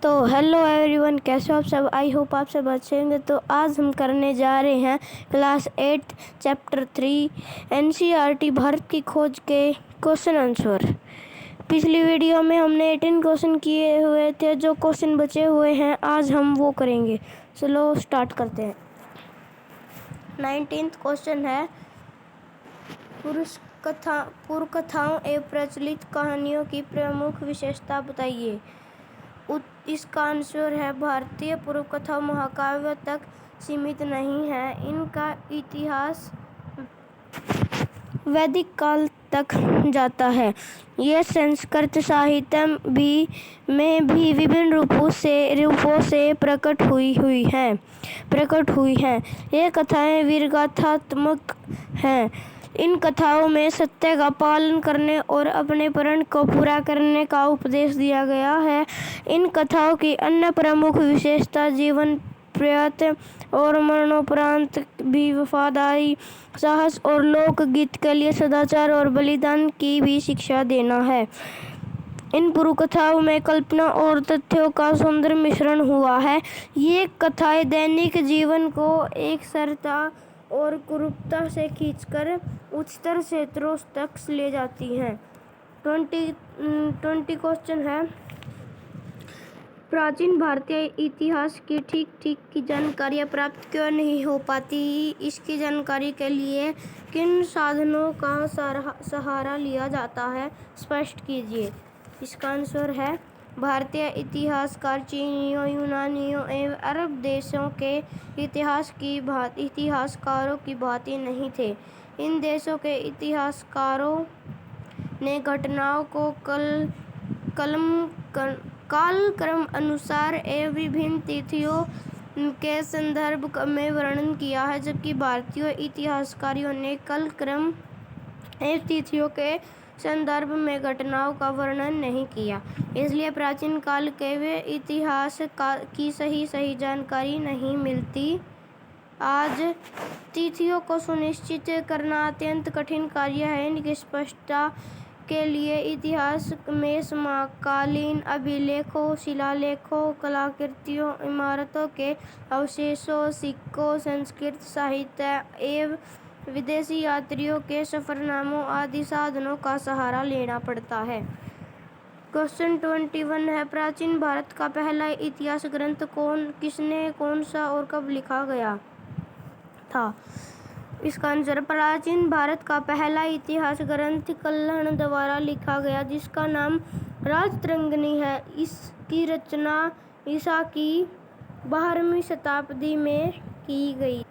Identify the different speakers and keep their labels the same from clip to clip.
Speaker 1: तो hello everyone, कैसे हो आप सब। आई होप आप सब अच्छे होंगे। तो आज हम करने जा रहे हैं क्लास 8 चैप्टर 3 एनसीईआरटी भारत की खोज के क्वेश्चन आंसर। पिछली वीडियो में हमने 18 क्वेश्चन किए हुए थे। जो क्वेश्चन बचे हुए हैं आज हम वो करेंगे। चलो स्टार्ट करते हैं। 19th क्वेश्चन है, पूर्व कथाओं एवं प्रचलित कहानियों की प्रमुख विशेषता बताइए। इसका आंसर है भारतीय पूर्व कथा महाकाव्य तक सीमित नहीं है। इनका इतिहास वैदिक काल तक जाता है। ये संस्कृत साहित्य में भी विभिन्न रूपों से प्रकट हुई हैं। ये कथाएं वीरगाथात्मक हैं। इन कथाओं में सत्य का पालन करने और अपने प्रण को पूरा करने का उपदेश दिया गया है। इन कथाओं की अन्य प्रमुख विशेषता जीवन पर्यंत और मरणोपरांत भी वफादारी, साहस और लोकगीत के लिए सदाचार और बलिदान की भी शिक्षा देना है। इन पूर्व कथाओं में कल्पना और तथ्यों का सुंदर मिश्रण हुआ है। ये कथाएं दैनिक जीवन को एक सरलता और कुरूपता से खींचकर उच्चतर क्षेत्रों तक ले जाती हैं। 20 क्वेश्चन है, प्राचीन भारतीय इतिहास की ठीक की जानकारी प्राप्त क्यों नहीं हो पाती। इसकी जानकारी के लिए किन साधनों का सहारा लिया जाता है, स्पष्ट कीजिए। इसका आंसर है भारतीय इतिहासकार चीनियों, यूनानियों एवं अरब देशों के इतिहासकारों की भांति नहीं थे। इन देशों के इतिहासकारों ने घटनाओं को कालक्रम अनुसार एवं विभिन्न तिथियों के संदर्भ में वर्णन किया है, जबकि भारतीय इतिहासकारों ने कालक्रम एवं तिथियों के संदर्भ में घटनाओं का वर्णन नहीं किया। इसलिए प्राचीन काल के इतिहास की सही जानकारी नहीं मिलती। आज तिथियों को सुनिश्चित करना अत्यंत कठिन कार्य है। इनकी स्पष्टता के लिए इतिहास में समकालीन अभिलेखों, शिलालेखों, कलाकृतियों, इमारतों के अवशेषों, सिक्कों, संस्कृत साहित्य एवं विदेशी यात्रियों के सफरनामों आदि साधनों का सहारा लेना पड़ता है। क्वेश्चन 21 है, प्राचीन भारत का पहला इतिहास ग्रंथ किसने, कौन सा और कब लिखा गया था। इसका आंसर प्राचीन भारत का पहला इतिहास ग्रंथ कल्हण द्वारा लिखा गया, जिसका नाम राजतरंगिणी है। इसकी रचना ईसा की 12वीं शताब्दी में की गई।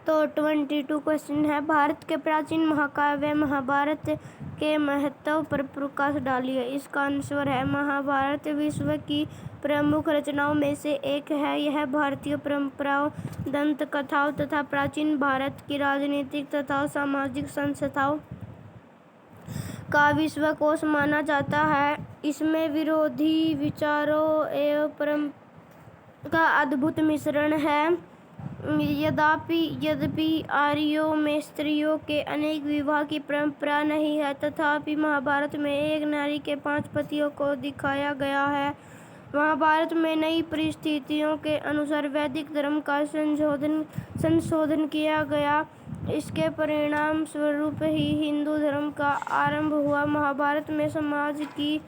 Speaker 1: तो 22 क्वेश्चन है, भारत के प्राचीन महाकाव्य महाभारत के महत्व पर प्रकाश डालिए। इसका आंसर है महाभारत विश्व की प्रमुख रचनाओं में से एक है। यह भारतीय परंपराओं, दंत कथाओं तथा प्राचीन भारत की राजनीतिक तथा सामाजिक संस्थाओं का विश्वकोश माना जाता है। इसमें विरोधी विचारों एवं परंपरा का अद्भुत मिश्रण है। यद्यपि आर्यों में स्त्रियों के अनेक विवाह की परंपरा नहीं है, तथापि महाभारत में एक नारी के 5 पतियों को दिखाया गया है। महाभारत में नई परिस्थितियों के अनुसार वैदिक धर्म का संशोधन किया गया। इसके परिणाम स्वरूप ही हिंदू धर्म का आरंभ हुआ। महाभारत में समाज की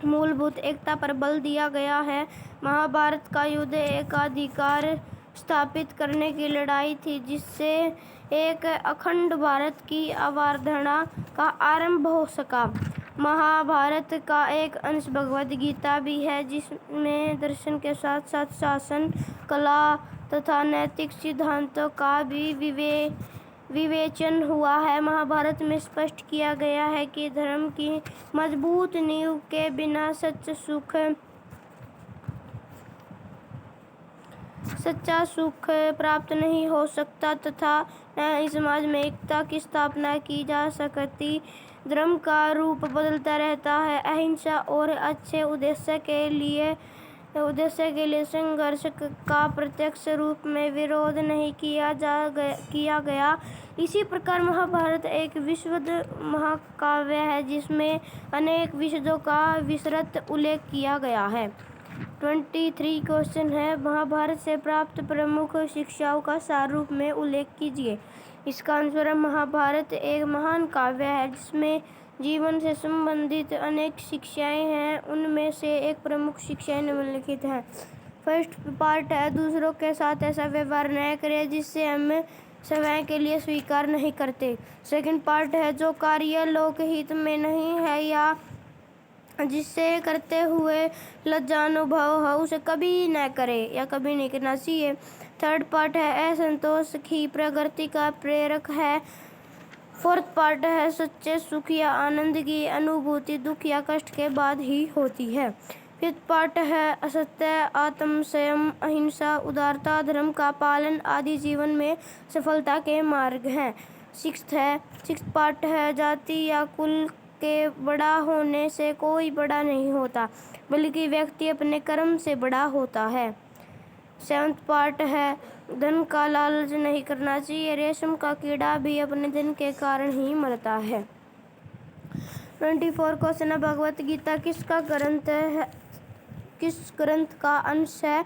Speaker 1: मूलभूत एकता पर बल दिया गया है। महाभारत का युद्ध एकाधिकार स्थापित करने की लड़ाई थी, जिससे एक अखंड भारत की अवधारणा का आरंभ हो सका। महाभारत का एक अंश भगवद गीता भी है, जिसमें दर्शन के साथ साथ शासन, कला तथा नैतिक सिद्धांतों का भी विवेचन हुआ है। महाभारत में स्पष्ट किया गया है कि धर्म की मजबूत नींव के बिना सच्चा सुख प्राप्त नहीं हो सकता तथा न ही समाज में एकता की स्थापना की जा सकती। धर्म का रूप बदलता रहता है। अहिंसा और अच्छे उद्देश्य के लिए उद्देश्य के लिए संघर्ष का प्रत्यक्ष रूप में विरोध नहीं किया गया। इसी प्रकार महाभारत एक विशद महाकाव्य है जिसमें अनेक विषयों का विस्तृत उल्लेख किया गया है। 23 क्वेश्चन है, महाभारत से प्राप्त प्रमुख शिक्षाओं का सार रूप में उल्लेख कीजिए। इसका आंसर है, महाभारत एक महान काव्य है जिसमें जीवन से संबंधित अनेक शिक्षाएं हैं। उनमें से एक प्रमुख शिक्षाएं निम्नलिखित हैं। फर्स्ट पार्ट है, दूसरों के साथ ऐसा व्यवहार न करें जिससे हम स्वयं के लिए स्वीकार नहीं करते। सेकंड पार्ट है, जो कार्य लोकहित में नहीं है या जिससे करते हुए लज्जा अनुभव हो उसे कभी न करे या कभी नहीं करना चाहिए। थर्ड पार्ट है, असंतोष ही प्रगति का प्रेरक है। फोर्थ पार्ट है, सच्चे सुख या आनंद की अनुभूति दुख या कष्ट के बाद ही होती है। फिफ्थ पार्ट है, असत्य, आत्मसंयम, अहिंसा, उदारता, धर्म का पालन आदि जीवन में सफलता के मार्ग हैं। सिक्स्थ पार्ट है, जाति या कुल के बड़ा होने से कोई बड़ा नहीं होता बल्कि व्यक्ति अपने कर्म से बड़ा होता है। सेवंथ पार्ट है, धन का लालच नहीं करना चाहिए, रेशम का कीड़ा भी अपने धन के कारण ही मरता है। 24 क्वेश्चन है, भगवत गीता किसका ग्रंथ है, किस ग्रंथ का अंश है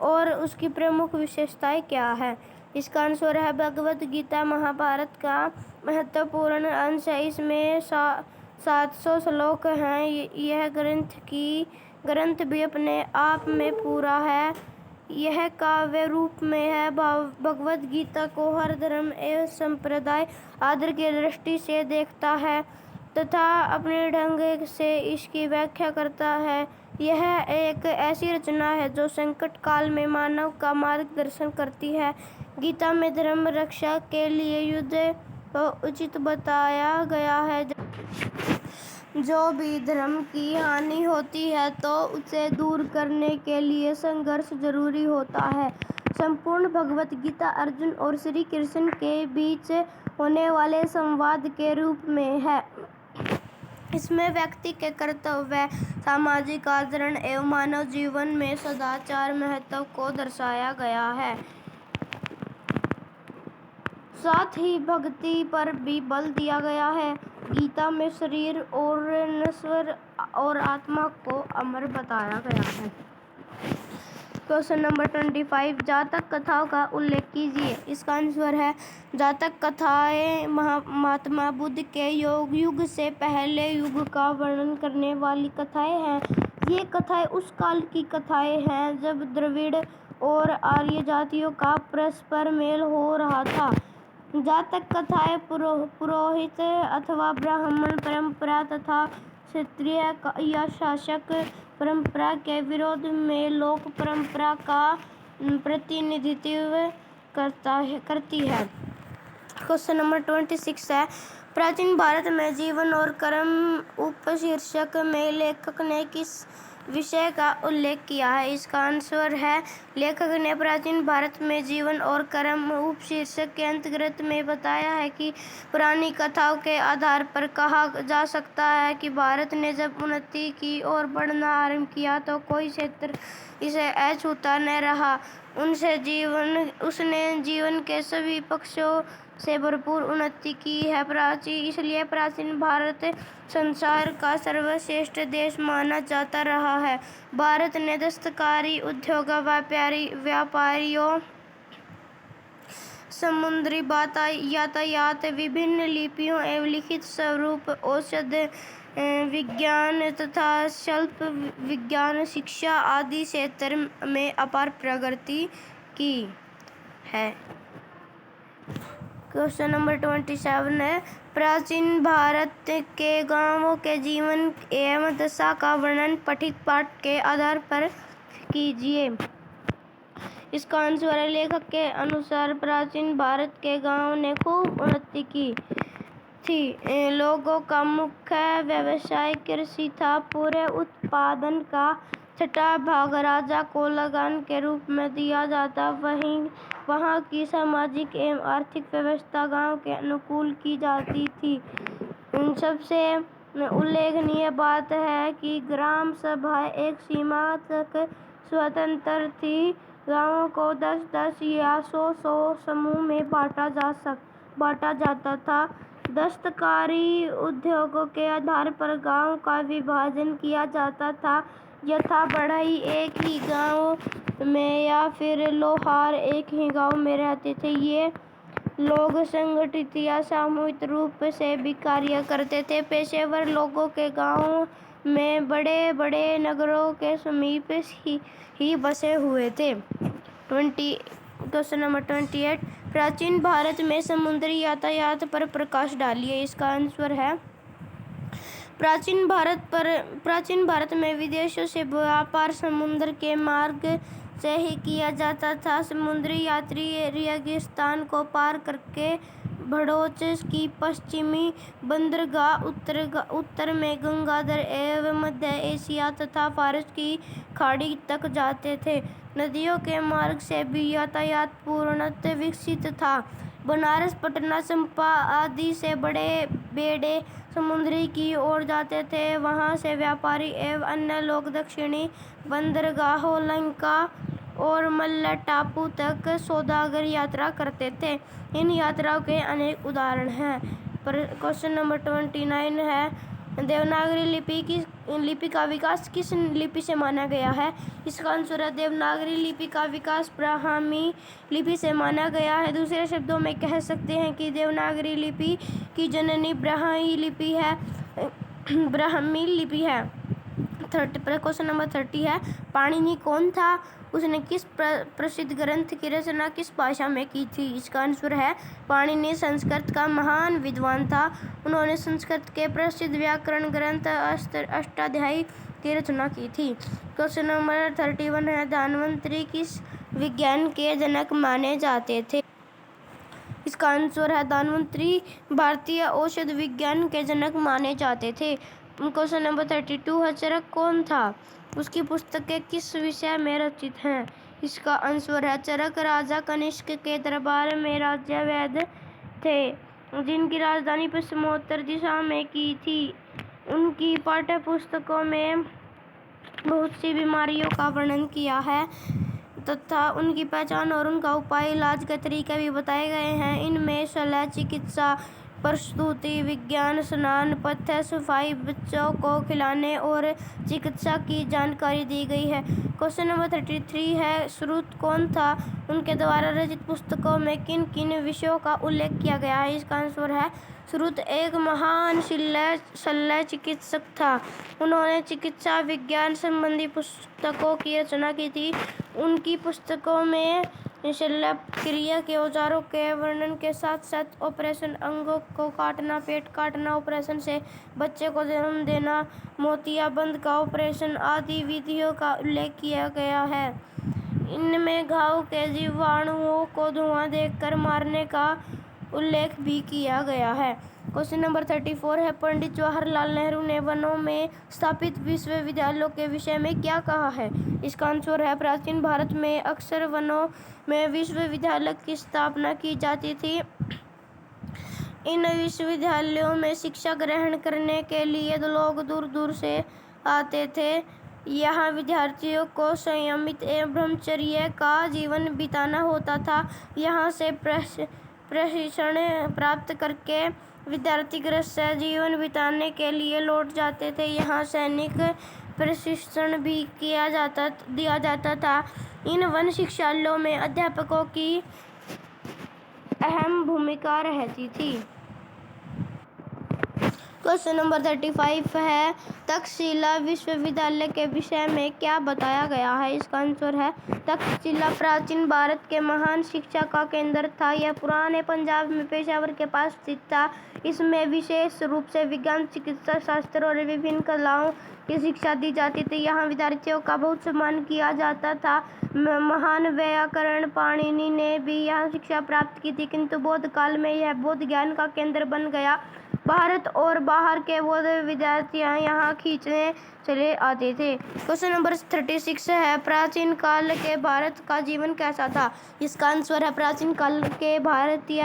Speaker 1: और उसकी प्रमुख विशेषताएं क्या है। इसका आंसर है, भगवत गीता महाभारत का महत्वपूर्ण अंश है। इसमें 700 श्लोक हैं। यह ग्रंथ भी अपने आप में पूरा है। यह काव्य रूप में है। भगवत गीता को हर धर्म एवं संप्रदाय आदर की दृष्टि से देखता है तथा अपने ढंग से इसकी व्याख्या करता है। यह एक ऐसी रचना है जो संकट काल में मानव का मार्गदर्शन करती है। गीता में धर्म रक्षा के लिए युद्ध को उचित बताया गया है। जो भी धर्म की हानि होती है तो उसे दूर करने के लिए संघर्ष जरूरी होता है। संपूर्ण भगवत गीता अर्जुन और श्री कृष्ण के बीच होने वाले संवाद के रूप में है। इसमें व्यक्ति के कर्तव्य, सामाजिक आचरण एवं मानव जीवन में सदाचार महत्व को दर्शाया गया है। साथ ही भक्ति पर भी बल दिया गया है। गीता में शरीर और नश्वर और आत्मा को अमर बताया गया है। क्वेश्चन नंबर 25, जातक कथाओं का उल्लेख कीजिए। इसका आंसर है, जातक कथाएं महात्मा बुद्ध के युग से पहले युग का वर्णन करने वाली कथाएं हैं। ये कथाएं उस काल की कथाएं हैं जब द्रविड़ और आर्य जातियों का परस्पर मेल हो रहा था। जातक कथाएं पुरोहित अथवा ब्राह्मण परंपरा तथा क्षत्रिय या शासक परंपरा के विरोध में लोक परंपरा का प्रतिनिधित्व करती है। क्वेश्चन नंबर 26 है, प्राचीन भारत में जीवन और कर्म उपशीर्षक में लेखक ने किस विषय का उल्लेख किया है। इसका आंसर है, लेखक ने प्राचीन भारत में जीवन और कर्म उपशीर्षक के अंतर्गत में बताया है कि पुरानी कथाओं के आधार पर कहा जा सकता है कि भारत ने जब उन्नति की ओर बढ़ना आरंभ किया तो कोई क्षेत्र इसे अछूता न रहा। उसने जीवन के सभी पक्षों से भरपूर उन्नति की है। इसलिए प्राचीन भारत संसार का सर्वश्रेष्ठ देश माना जाता रहा है। भारत ने दस्तकारी उद्योग, व्यापारियों, समुद्री यातायात, विभिन्न लिपियों एवं लिखित स्वरूप, औषध विज्ञान तथा शिल्प विज्ञान, शिक्षा आदि क्षेत्र में अपार प्रगति की है। क्वेश्चन नंबर 27 है, प्राचीन भारत के गांवों के जीवन एवं दशा का वर्णन पठित पाठ के आधार पर कीजिए। इसका आंसर है, लेखक के अनुसार प्राचीन भारत के गांवों ने खूब उन्नति की थी। लोगों का मुख्य व्यवसाय कृषि था। पूरे उत्पादन का 6वां भाग राजा को लगान के रूप में दिया जाता। वहाँ की सामाजिक एवं आर्थिक व्यवस्था गांव के अनुकूल की जाती थी। सबसे उल्लेखनीय बात है कि ग्राम सभाएं एक सीमा तक स्वतंत्र थी। गांवों को 10-10 या 100-100 समूह में बांटा जाता था। दस्तकारी उद्योगों के आधार पर गांव का विभाजन किया जाता था, यथा बढ़ई एक ही गांव में या फिर लोहार एक ही गांव में रहते थे। ये लोग संगठित या सामूहिक रूप से भी कार्य करते थे। पेशेवर लोगों के गांव में बड़े बड़े नगरों के समीप ही बसे हुए थे। क्वेश्चन नंबर 28, प्राचीन भारत में समुद्री यातायात पर प्रकाश डालिए। इसका आंसर है प्राचीन भारत में विदेशों से व्यापार समुद्र के मार्ग से ही किया जाता था। समुद्री यात्री रेगिस्तान को पार करके भड़ोच की पश्चिमी बंदरगाह, उत्तर में गंगाधर एवं मध्य एशिया तथा फारस की खाड़ी तक जाते थे। नदियों के मार्ग से भी यातायात पूर्णतः विकसित था। बनारस, पटना, चंपा आदि से बड़े बेड़े समुद्र की ओर जाते थे। वहां से व्यापारी एवं अन्य लोग दक्षिणी बंदरगाहों लंका और मल्ल टापू तक सौदागर यात्रा करते थे। इन यात्राओं के अनेक उदाहरण हैं। क्वेश्चन नंबर 29 है, देवनागरी लिपि का विकास किस लिपि से माना गया है? इसका आंसर है देवनागरी लिपि का विकास ब्राह्मी लिपि से माना गया है। दूसरे शब्दों में कह सकते हैं कि देवनागरी लिपि की जननी ब्राह्मी लिपि है। क्वेश्चन नंबर 30 है, पाणिनि कौन था? उसने किस प्रसिद्ध ग्रंथ की रचना किस भाषा में की थी? इसका आंसर है पाणिनि संस्कृत का महान विद्वान था। उन्होंने संस्कृत के प्रसिद्ध व्याकरण ग्रंथ अष्टाध्यायी की रचना की थी। क्वेश्चन नंबर 31 है, धन्वंतरि किस विज्ञान के जनक माने जाते थे? इसका आंसर है धन्वंतरि भारतीय औषध विज्ञान के जनक माने जाते थे। क्वेश्चन नंबर 32 है, चरक कौन था? उसकी पुस्तकें किस विषय में रचित हैं? इसका आंसर है चरक राजा कनिष्क के दरबार में राज्याभिषेक थे, जिनकी राजधानी पश्चिमोत्तर दिशा में की थी। उनकी पाठ्य पुस्तकों में बहुत सी बीमारियों का वर्णन किया है तथा उनकी पहचान और उनका उपाय इलाज के तरीके भी बताए गए हैं। इनमें शल्य चिकित्सा, प्रसूति विज्ञान, स्नान, पथ्य, सफाई, बच्चों को खिलाने और चिकित्सा की जानकारी दी गई है। क्वेश्चन नंबर 33 है, श्रुत कौन था? उनके द्वारा रचित पुस्तकों में किन किन विषयों का उल्लेख किया गया है? इसका आंसर है श्रुत एक महान शल्य चिकित्सक था। उन्होंने चिकित्सा विज्ञान संबंधी पुस्तकों की रचना की थी। उनकी पुस्तकों में शल्य क्रिया के औजारों के वर्णन के साथ साथ ऑपरेशन, अंगों को काटना, पेट काटना, ऑपरेशन से बच्चे को जन्म देना, मोतियाबंद का ऑपरेशन आदि विधियों का उल्लेख किया गया है। इनमें घाव के जीवाणुओं को धुआं देकर मारने का उल्लेख भी किया गया है। क्वेश्चन नंबर 34 है, पंडित जवाहरलाल नेहरू ने वनों में स्थापित विश्वविद्यालयों के विषय में क्या कहा है? इसका आंसर है प्राचीन भारत में अक्सर वनों में विश्वविद्यालय की स्थापना की जाती थी। इन विश्वविद्यालयों में शिक्षा ग्रहण करने के लिए लोग दूर दूर से आते थे। यहाँ विद्यार्थियों को संयमित एवं ब्रह्मचर्य का जीवन बिताना होता था। यहाँ से प्रशिक्षण प्राप्त करके विद्यार्थी गृहस्थ जीवन बिताने के लिए लौट जाते थे। यहाँ सैनिक प्रशिक्षण भी दिया जाता था। इन वन शिक्षालयों में अध्यापकों की अहम भूमिका रहती थी। क्वेश्चन नंबर 35 है, तक्षशिला विश्वविद्यालय के विषय में क्या बताया गया है? इसका आंसर है तक्षशिला प्राचीन भारत के महान शिक्षा का केंद्र था। यह पुराने पंजाब में पेशावर के पास स्थित था। इसमें विशेष रूप से विज्ञान, चिकित्सा शास्त्र और विभिन्न कलाओं की शिक्षा दी जाती थी। यहाँ विद्यार्थियों का बहुत सम्मान किया जाता था। महान व्याकरण पाणिनि ने भी यहाँ शिक्षा प्राप्त की थी, किंतु बौद्ध काल में यह बौद्ध ज्ञान का केंद्र बन गया। भारत और बाहर के बौद्ध विद्यार्थी यहाँ खींचने चले आते थे। क्वेश्चन नंबर 36 है, प्राचीन काल के भारत का जीवन कैसा था? इसका आंसर है प्राचीन काल के भारतीय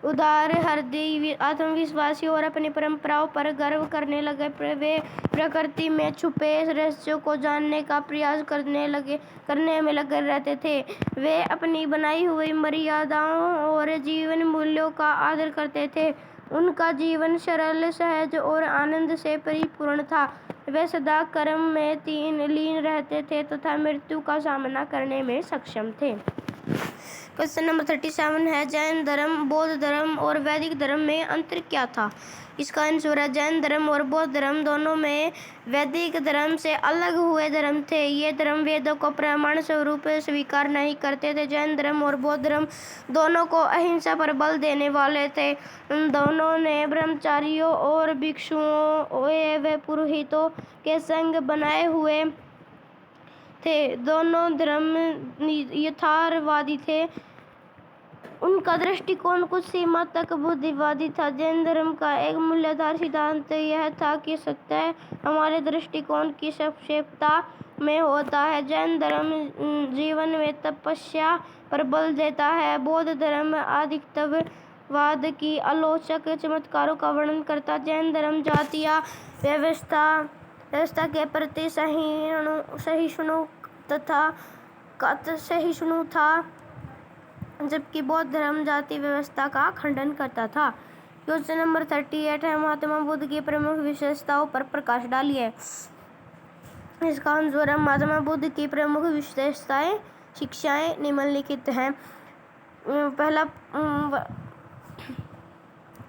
Speaker 1: उदार हृदय, आत्मविश्वासी और अपनी परंपराओं पर गर्व करने लगे। वे प्रकृति में छुपे रहस्यों को जानने का प्रयास करने में लगे रहते थे। वे अपनी बनाई हुई मर्यादाओं और जीवन मूल्यों का आदर करते थे। उनका जीवन सरल, सहज और आनंद से परिपूर्ण था। वे सदा कर्म में लीन रहते थे तथा मृत्यु का सामना करने में सक्षम थे। क्वेश्चन नंबर 37 है, जैन धर्म, बौद्ध धर्म और वैदिक धर्म में अंतर क्या था? इसका आंसर है, जैन धर्म और बौद्ध धर्म दोनों में वैदिक धर्म से अलग हुए धर्म थे। ये धर्म वेदों को प्रमाण स्वरूप स्वीकार नहीं करते थे। जैन धर्म और बौद्ध धर्म दोनों को अहिंसा पर बल देने वाले थे। दोनों ने ब्रह्मचारियों और भिक्षुओं व पुरोहितों के संग बनाए हुए थे। दोनों धर्म यथार्थवादी थे। उनका दृष्टिकोण कुछ सीमा तक बुद्धिवादी था। जैन धर्म का एक मूलाधार सिद्धांत यह था कि सत्य हमारे दृष्टिकोण की सापेक्षता में होता है। जैन धर्म जीवन में तपस्या पर बल देता है। बौद्ध धर्म आधिक्यवाद की आलोचक चमत्कारों का वर्णन करता। जैन धर्म जाति या व्यवस्था के प्रति सहिष्णु था, जबकि बौद्ध धर्म जाति व्यवस्था का खंडन करता था। क्वेश्चन नंबर 38 है, महात्मा बुद्ध की प्रमुख विशेषताओं पर प्रकाश डालिए। इसका आंसर है, महात्मा बुद्ध की प्रमुख विशेषताएं, शिक्षाएं निम्नलिखित हैं। पहला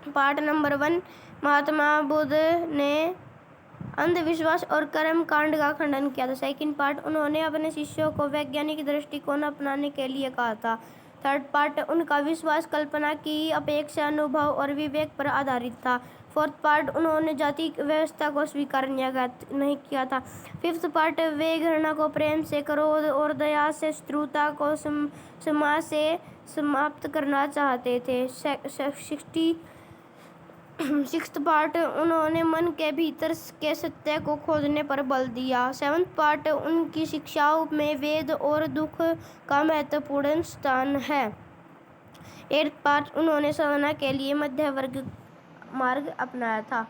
Speaker 1: पार्ट नंबर 1, महात्मा बुद्ध ने अंधविश्वास और कर्म कांड का खंडन किया था। सेकंड पार्ट, उन्होंने अपने शिष्यों को वैज्ञानिक दृष्टिकोण अपनाने के लिए कहा था। थर्ड पार्ट, उनका विश्वास कल्पना की अपेक्षा अनुभव और विवेक पर आधारित था। फोर्थ पार्ट, उन्होंने जाति व्यवस्था को स्वीकार नहीं किया था। फिफ्थ पार्ट, वे घृणा को प्रेम से, क्रोध और दया से, शत्रुता को समाज से समाप्त करना चाहते थे। सिक्स्थ पार्ट, उन्होंने मन के भीतर के सत्य को खोजने पर बल दिया। सेवंथ पार्ट, उनकी शिक्षाओं में वेद और दुख का महत्वपूर्ण स्थान है। एट्थ पार्ट, उन्होंने साधना के लिए मध्य वर्ग मार्ग अपनाया था।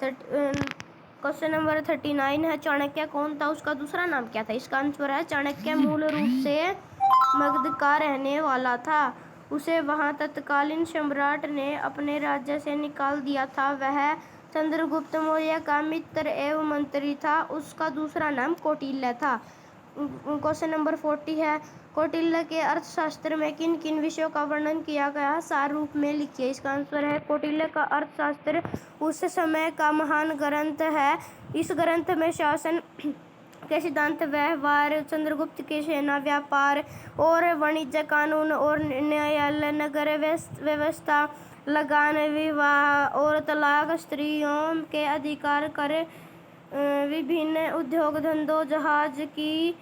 Speaker 1: क्वेश्चन नंबर 39 है, चाणक्य कौन था? उसका दूसरा नाम क्या था? इसका आंसर है, चाणक्य मूल रूप से मगध का रहने वाला था। उसे वहां तत्कालीन सम्राट ने अपने राज्य से निकाल दिया था। वह चंद्रगुप्त मौर्य का मित्र एवं मंत्री था। उसका दूसरा नाम कौटिल्य था। क्वेश्चन नंबर 40 है, कौटिल्य के अर्थशास्त्र में किन किन विषयों का वर्णन किया गया? सार रूप में लिखिए। इसका आंसर है, कौटिल्य का अर्थशास्त्र उस समय का महान ग्रंथ है। इस ग्रंथ में शासन के सिद्धांत, व्यवहार, चंद्रगुप्त की सेना, व्यापार और वाणिज्य, कानून और न्यायालय, नगर व्यवस्था, लगान, विवाह और तलाक, स्त्रियों के अधिकार, कर, विभिन्न उद्योग धंधों, जहाज की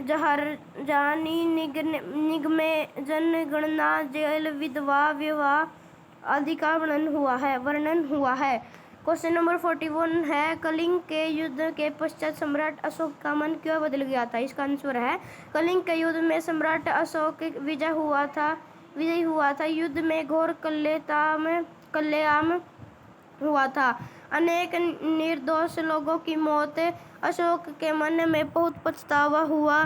Speaker 1: जहानी, निगम, जनगणना, जेल, विधवा विवाह आदि का वर्णन हुआ है। क्वेश्चन नंबर 41 है, कलिंग के युद्ध के पश्चात सम्राट अशोक का मन क्यों बदल गया था? इसका आंसर है, कलिंग के युद्ध में सम्राट अशोक विजय हुआ था। युद्ध में घोर कल्याण हुआ था। अनेक निर्दोष लोगों की मौत। अशोक के मन में बहुत पछतावा हुआ।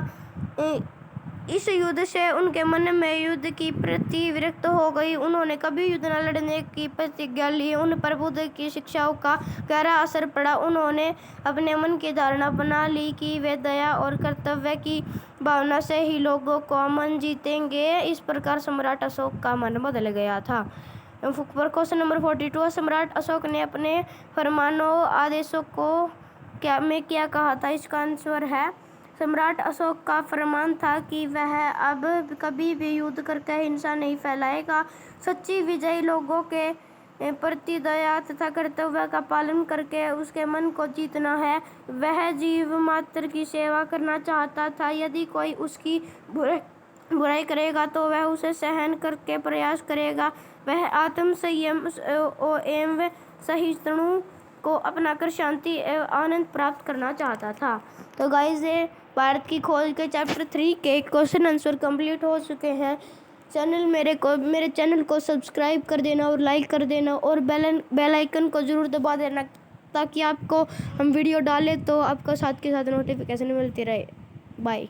Speaker 1: इस युद्ध से उनके मन में युद्ध की प्रति विरक्त हो गई। उन्होंने कभी युद्ध न लड़ने की प्रतिज्ञा ली। उन पर बुद्ध की शिक्षाओं का गहरा असर पड़ा। उन्होंने अपने मन की धारणा बना ली कि वे दया और कर्तव्य की भावना से ही लोगों को मन जीतेंगे। इस प्रकार सम्राट अशोक का मन बदल गया था। क्वेश्चन नंबर 42, सम्राट अशोक ने अपने फरमानों आदेशों को क्या कहा था? इसका आंसर है, सम्राट अशोक का फरमान था कि वह अब कभी भी युद्ध करके हिंसा नहीं फैलाएगा। सच्ची विजयी लोगों के प्रति दया तथा कर्तव्य का पालन करके उसके मन को जीतना है। वह जीव मात्र की सेवा करना चाहता था। यदि कोई उसकी बुराई करेगा तो वह उसे सहन करके प्रयास करेगा। वह आत्म संयम एवं सहिष्णु को अपनाकर शांति एवं आनंद प्राप्त करना चाहता था। तो गाइस, ये भारत की खोज के चैप्टर 3 के क्वेश्चन आंसर कंप्लीट हो चुके हैं। मेरे चैनल को सब्सक्राइब कर देना और लाइक कर देना और बेल आइकन को ज़रूर दबा देना, ताकि आपको हम वीडियो डालें तो आपको साथ के साथ नोटिफिकेशन मिलती रहे। बाय।